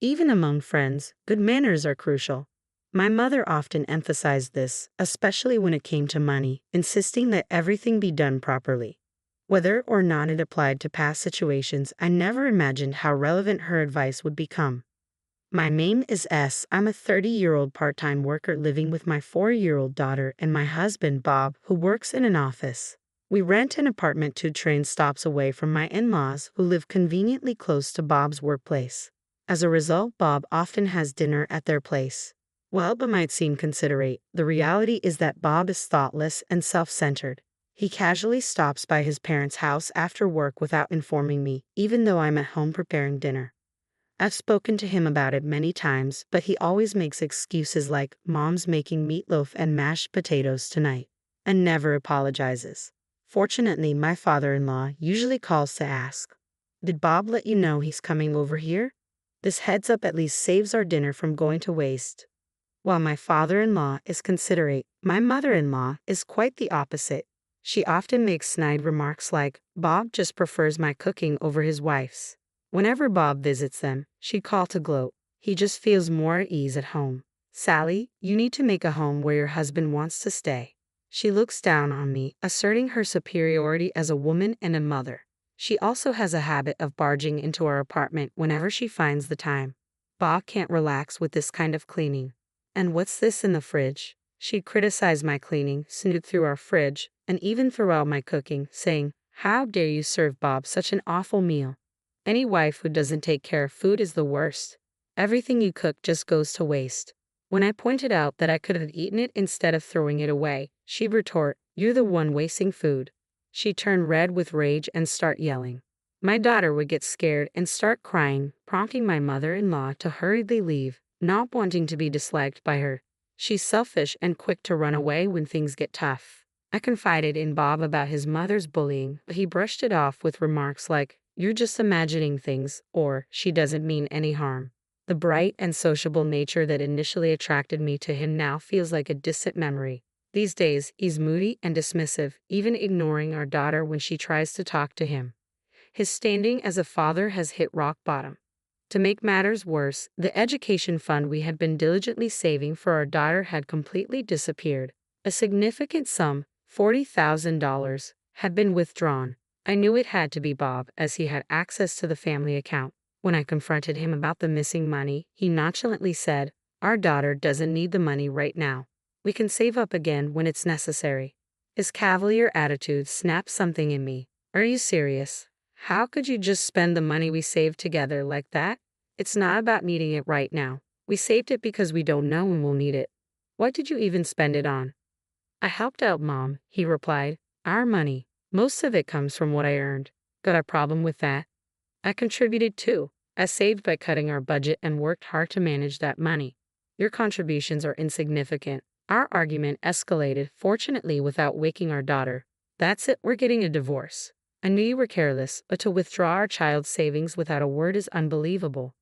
Even among friends, good manners are crucial. My mother often emphasized this, especially when it came to money, insisting that everything be done properly. Whether or not it applied to past situations, I never imagined how relevant her advice would become. My name is S. I'm a 30-year-old part-time worker living with my 4-year-old daughter and my husband, Bob, who works in an office. We rent an apartment 2 train stops away from my in-laws, who live conveniently close to Bob's workplace. As a result, Bob often has dinner at their place. While Bob might seem considerate, the reality is that Bob is thoughtless and self-centered. He casually stops by his parents' house after work without informing me, even though I'm at home preparing dinner. I've spoken to him about it many times, but he always makes excuses like, "Mom's making meatloaf and mashed potatoes tonight," and never apologizes. Fortunately, my father-in-law usually calls to ask, "Did Bob let you know he's coming over here?" This heads up at least saves our dinner from going to waste. While my father-in-law is considerate, my mother-in-law is quite the opposite. She often makes snide remarks like, "Bob just prefers my cooking over his wife's." Whenever Bob visits them, she'd call to gloat, "He just feels more at ease at home. Sally, you need to make a home where your husband wants to stay." She looks down on me, asserting her superiority as a woman and a mother. She also has a habit of barging into our apartment whenever she finds the time. Bob can't relax with this kind of cleaning. "And what's this in the fridge?" She'd criticize my cleaning, snoop through our fridge, and even through out my cooking, saying, "How dare you serve Bob such an awful meal? Any wife who doesn't take care of food is the worst. Everything you cook just goes to waste." When I pointed out that I could have eaten it instead of throwing it away, she'd retort, "You're the one wasting food." She'd turn red with rage and start yelling. My daughter would get scared and start crying, prompting my mother-in-law to hurriedly leave, not wanting to be disliked by her. She's selfish and quick to run away when things get tough. I confided in Bob about his mother's bullying, but he brushed it off with remarks like, "You're just imagining things," or "She doesn't mean any harm." The bright and sociable nature that initially attracted me to him now feels like a distant memory. These days, he's moody and dismissive, even ignoring our daughter when she tries to talk to him. His standing as a father has hit rock bottom. To make matters worse, the education fund we had been diligently saving for our daughter had completely disappeared. A significant sum, $40,000, had been withdrawn. I knew it had to be Bob, as he had access to the family account. When I confronted him about the missing money, he nonchalantly said, "Our daughter doesn't need the money right now. We can save up again when it's necessary." His cavalier attitude snapped something in me. "Are you serious? How could you just spend the money we saved together like that? It's not about needing it right now. We saved it because we don't know when we'll need it. What did you even spend it on?" "I helped out Mom," he replied. "Our money. Most of it comes from what I earned. Got a problem with that?" "I contributed too. I saved by cutting our budget and worked hard to manage that money." "Your contributions are insignificant." Our argument escalated, fortunately without waking our daughter. "That's it, we're getting a divorce. I knew you were careless, but to withdraw our child's savings without a word is unbelievable.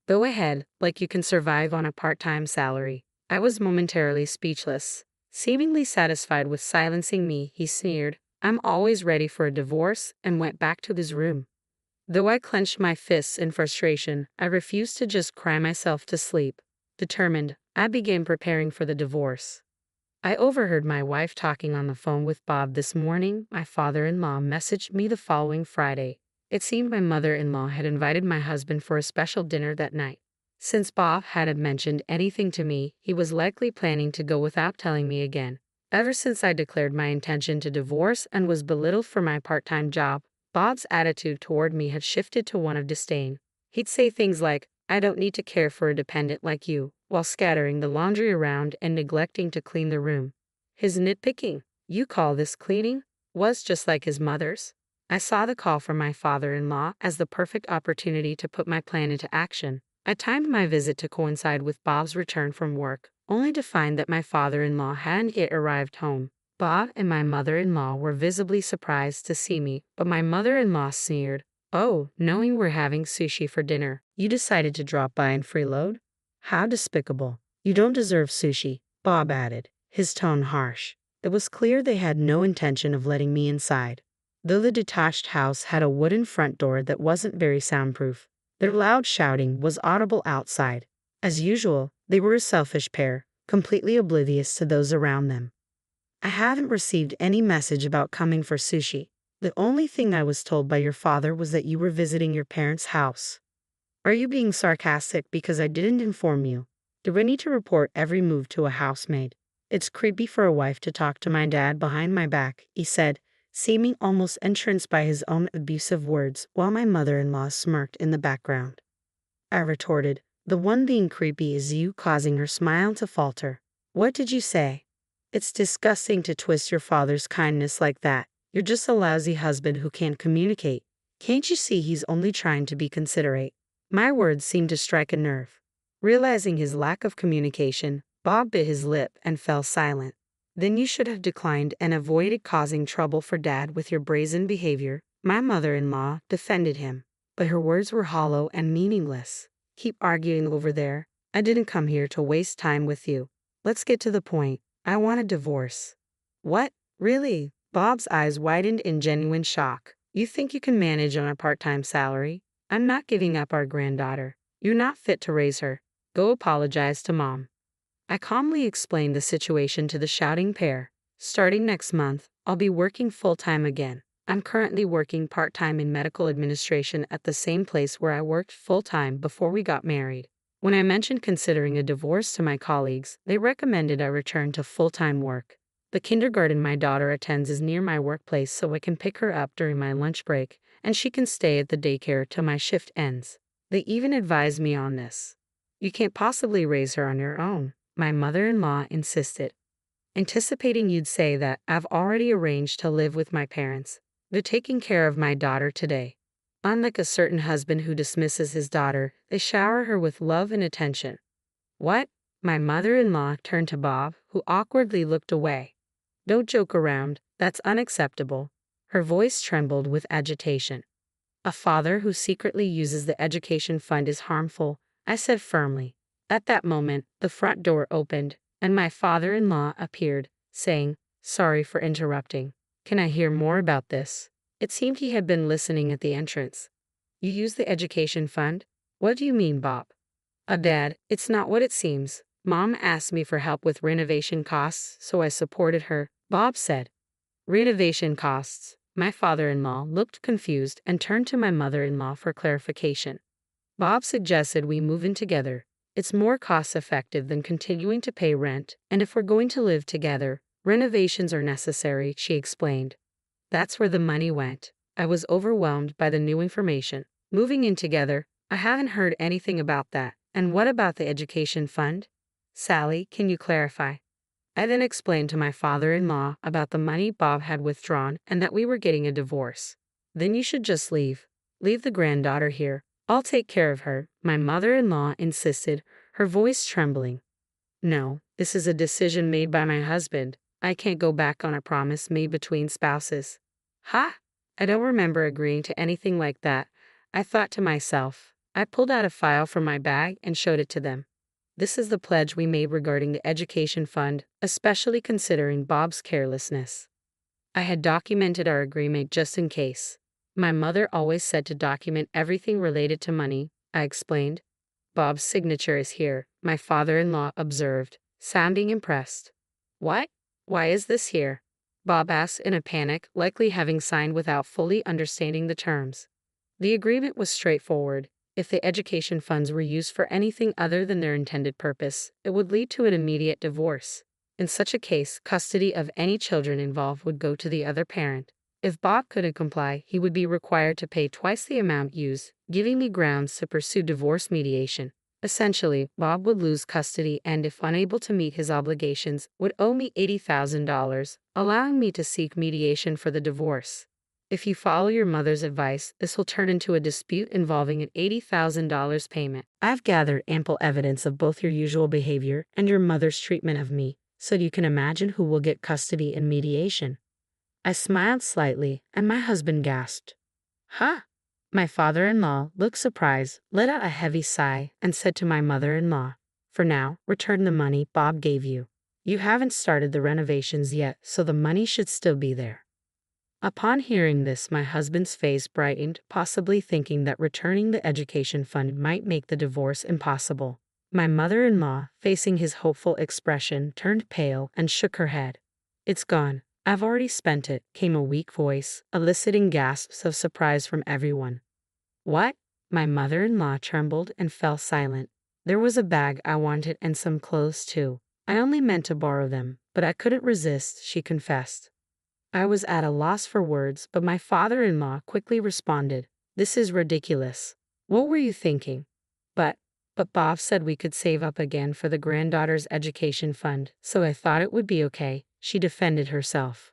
Go ahead, like you can survive on a part-time salary." I was momentarily speechless. Seemingly satisfied with silencing me, he sneered, "I'm always ready for a divorce," and went back to his room. Though I clenched my fists in frustration, I refused to just cry myself to sleep. Determined, I began preparing for the divorce. I overheard my wife talking on the phone with Bob this morning. My father-in-law messaged me the following Friday. It seemed my mother-in-law had invited my husband for a special dinner that night. Since Bob hadn't mentioned anything to me, he was likely planning to go without telling me again. Ever since I declared my intention to divorce and was belittled for my part-time job, Bob's attitude toward me had shifted to one of disdain. He'd say things like, "I don't need to care for a dependent like you," while scattering the laundry around and neglecting to clean the room. His nitpicking, "You call this cleaning?" was just like his mother's. I saw the call from my father-in-law as the perfect opportunity to put my plan into action. I timed my visit to coincide with Bob's return from work, only to find that my father-in-law hadn't yet arrived home. Bob and my mother-in-law were visibly surprised to see me, but my mother-in-law sneered, "Oh, knowing we're having sushi for dinner, you decided to drop by and freeload? How despicable. You don't deserve sushi," Bob added, his tone harsh. It was clear they had no intention of letting me inside. Though the detached house had a wooden front door that wasn't very soundproof, Their loud shouting was audible outside. As usual, they were a selfish pair, completely oblivious to those around them. I haven't received any message about coming for sushi. The only thing I was told by your father was that you were visiting your parents' house. Are you being sarcastic because I didn't inform you? Do I need to report every move to a housemaid? It's creepy for a wife to talk to my dad behind my back, he said, seeming almost entranced by his own abusive words while my mother-in-law smirked in the background. I retorted, the one being creepy is you, causing her smile to falter. What did you say? It's disgusting to twist your father's kindness like that. You're just a lousy husband who can't communicate. Can't you see he's only trying to be considerate? My words seemed to strike a nerve. Realizing his lack of communication, Bob bit his lip and fell silent. Then you should have declined and avoided causing trouble for Dad with your brazen behavior, my mother-in-law defended him. But her words were hollow and meaningless. Keep arguing over there. I didn't come here to waste time with you. Let's get to the point. I want a divorce. What? Really? Bob's eyes widened in genuine shock. You think you can manage on a part-time salary? I'm not giving up our granddaughter. You're not fit to raise her. Go apologize to Mom. I calmly explained the situation to the shouting pair. Starting next month, I'll be working full-time again. I'm currently working part-time in medical administration at the same place where I worked full-time before we got married. When I mentioned considering a divorce to my colleagues, they recommended I return to full-time work. The kindergarten my daughter attends is near my workplace, so I can pick her up during my lunch break, and she can stay at the daycare till my shift ends. They even advised me on this. You can't possibly raise her on your own, my mother-in-law insisted. Anticipating you'd say that, I've already arranged to live with my parents. They're taking care of my daughter today. Unlike a certain husband who dismisses his daughter, they shower her with love and attention. What? My mother-in-law turned to Bob, who awkwardly looked away. Don't joke around, that's unacceptable. Her voice trembled with agitation. A father who secretly uses the education fund is harmful, I said firmly. At that moment, the front door opened, and my father-in-law appeared, saying, Sorry for interrupting. Can I hear more about this? It seemed he had been listening at the entrance. You use the education fund? What do you mean, Bob? Dad, it's not what it seems. Mom asked me for help with renovation costs, so I supported her, Bob said. Renovation costs. My father-in-law looked confused and turned to my mother-in-law for clarification. Bob suggested we move in together. It's more cost-effective than continuing to pay rent, and if we're going to live together, renovations are necessary, she explained. That's where the money went. I was overwhelmed by the new information. Moving in together, I haven't heard anything about that. And what about the education fund? Sally, can you clarify? I then explained to my father-in-law about the money Bob had withdrawn and that we were getting a divorce. Then you should just leave. Leave the granddaughter here. I'll take care of her, my mother-in-law insisted, her voice trembling. No, this is a decision made by my husband. I can't go back on a promise made between spouses. Ha! I don't remember agreeing to anything like that, I thought to myself. I pulled out a file from my bag and showed it to them. This is the pledge we made regarding the education fund, especially considering Bob's carelessness. I had documented our agreement just in case. My mother always said to document everything related to money, I explained. Bob's signature is here, my father-in-law observed, sounding impressed. What? Why is this here? Bob asked in a panic, likely having signed without fully understanding the terms. The agreement was straightforward. If the education funds were used for anything other than their intended purpose, it would lead to an immediate divorce. In such a case, custody of any children involved would go to the other parent. If Bob couldn't comply, he would be required to pay twice the amount used, giving me grounds to pursue divorce mediation. Essentially, Bob would lose custody and, if unable to meet his obligations, would owe me $80,000, allowing me to seek mediation for the divorce. If you follow your mother's advice, this will turn into a dispute involving an $80,000 payment. I've gathered ample evidence of both your usual behavior and your mother's treatment of me, so you can imagine who will get custody in mediation. I smiled slightly, and my husband gasped. Huh? My father-in-law looked surprised, let out a heavy sigh, and said to my mother-in-law, For now, return the money Bob gave you. You haven't started the renovations yet, so the money should still be there. Upon hearing this, my husband's face brightened, possibly thinking that returning the education fund might make the divorce impossible. My mother-in-law, facing his hopeful expression, turned pale and shook her head. "It's gone. I've already spent it," came a weak voice, eliciting gasps of surprise from everyone. "What?" My mother-in-law trembled and fell silent. "There was a bag I wanted and some clothes too. I only meant to borrow them, but I couldn't resist," she confessed. I was at a loss for words, but my father-in-law quickly responded, "This is ridiculous. What were you thinking?" But Bob said we could save up again for the granddaughter's education fund, so I thought it would be okay," she defended herself.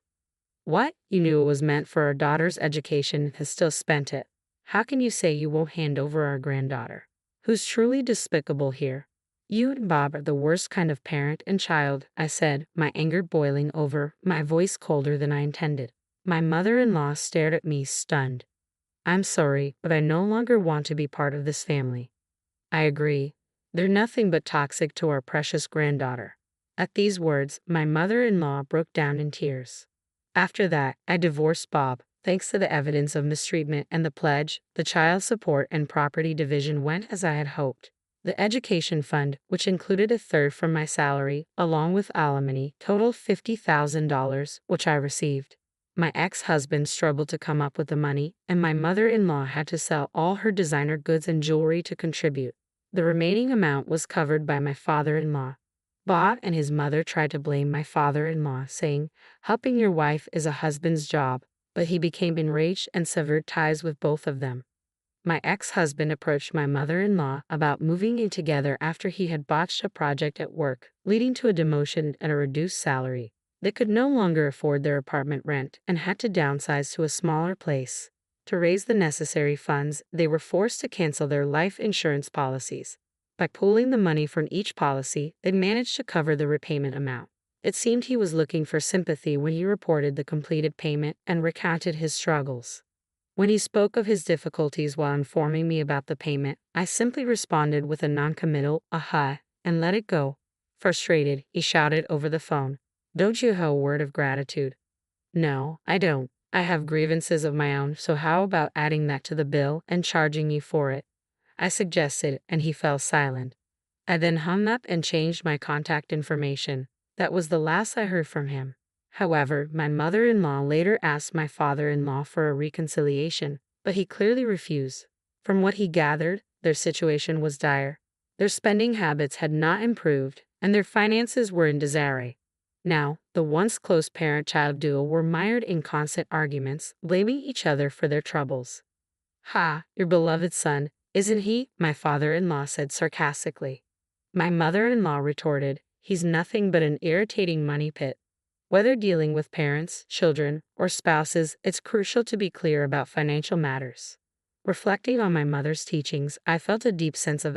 "What? You knew it was meant for our daughter's education and has still spent it. How can you say you won't hand over our granddaughter? Who's truly despicable here?" "You and Bob are the worst kind of parent and child," I said, my anger boiling over, my voice colder than I intended. My mother-in-law stared at me, stunned. "I'm sorry, but I no longer want to be part of this family." "I agree. They're nothing but toxic to our precious granddaughter." At these words, my mother-in-law broke down in tears. After that, I divorced Bob. Thanks to the evidence of mistreatment and the pledge, the child support and property division went as I had hoped. The education fund, which included a third from my salary, along with alimony, totaled $50,000, which I received. My ex-husband struggled to come up with the money, and my mother-in-law had to sell all her designer goods and jewelry to contribute. The remaining amount was covered by my father-in-law. Bob and his mother tried to blame my father-in-law, saying, "Helping your wife is a husband's job," but he became enraged and severed ties with both of them. My ex-husband approached my mother-in-law about moving in together after he had botched a project at work, leading to a demotion and a reduced salary. They could no longer afford their apartment rent and had to downsize to a smaller place. To raise the necessary funds, they were forced to cancel their life insurance policies. By pooling the money from each policy, they managed to cover the repayment amount. It seemed he was looking for sympathy when he reported the completed payment and recounted his struggles. When he spoke of his difficulties while informing me about the payment, I simply responded with a noncommittal "aha" and let it go. Frustrated, he shouted over the phone, "Don't you have a word of gratitude?" "No, I don't. I have grievances of my own, so how about adding that to the bill and charging me for it?" I suggested, and he fell silent. I then hung up and changed my contact information. That was the last I heard from him. However, my mother-in-law later asked my father-in-law for a reconciliation, but he clearly refused. From what he gathered, their situation was dire. Their spending habits had not improved, and their finances were in disarray. Now, the once close parent-child duo were mired in constant arguments, blaming each other for their troubles. "Ha, your beloved son, isn't he?" my father-in-law said sarcastically. My mother-in-law retorted, "He's nothing but an irritating money pit." Whether dealing with parents, children, or spouses, it's crucial to be clear about financial matters. Reflecting on my mother's teachings, I felt a deep sense of